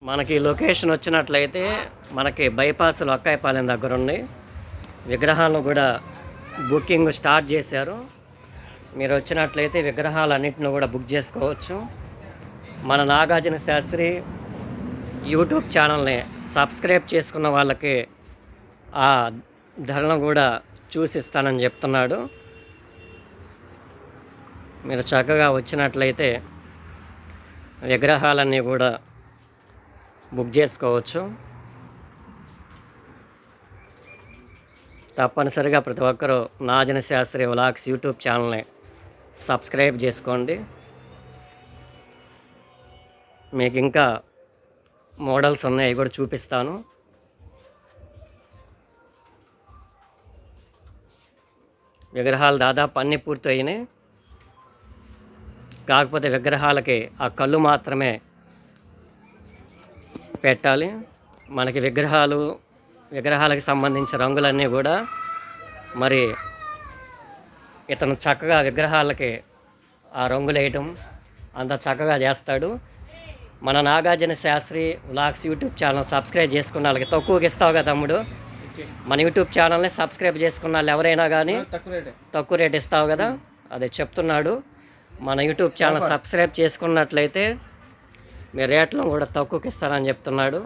మనకి లొకేషన్ వచ్చినట్లయితే మనకి బైపాస్ లొక్కాయిపాలెం దగ్గర ఉంది. విగ్రహాలను కూడా బుకింగ్ స్టార్ట్ చేశారు. మీరు వచ్చినట్లయితే విగ్రహాలన్నింటిని కూడా బుక్ చేసుకోవచ్చు. మన నాగార్జున శాస్త్రి యూట్యూబ్ ఛానల్ని సబ్స్క్రైబ్ చేసుకున్న వాళ్ళకి ఆ ధరలను కూడా చూసిస్తానని చెప్తున్నాడు. మీరు చక్కగా వచ్చినట్లయితే విగ్రహాలన్నీ కూడా బుక్ చేసుకోవచ్చు. తప్పనిసరిగా ప్రతి ఒక్కరూ నాగార్జున శాస్త్రి వ్లాగ్స్ యూట్యూబ్ ఛానల్ని సబ్స్క్రైబ్ చేసుకోండి. మీకు ఇంకా మోడల్స్ ఉన్నాయి, అవి కూడా చూపిస్తాను. విగ్రహాలు దాదాపు అన్నీ పూర్తి అయినాయి. కాకపోతే విగ్రహాలకి ఆ కళ్ళు మాత్రమే పెట్టాలి. మనకి విగ్రహాలకు సంబంధించిన రంగులన్నీ కూడా మరి ఇతను చక్కగా విగ్రహాలకి ఆ రంగులు వేయటం అంత చక్కగా చేస్తాడు. మన Nagarjuna Shastri vlogs YouTube channel subscribe చేసుకున్న వాళ్ళకి తక్కువకి ఇస్తావు కదా తమ్ముడు. మన యూట్యూబ్ ఛానల్ని సబ్స్క్రైబ్ చేసుకున్న వాళ్ళు ఎవరైనా కానీ తక్కువ రేట్ ఇస్తావు కదా, అదే చెప్తున్నాడు. మన యూట్యూబ్ ఛానల్ సబ్స్క్రైబ్ చేసుకున్నట్లయితే మీ రేట్లో కూడా తక్కువకి ఇస్తానని చెప్తున్నాడు.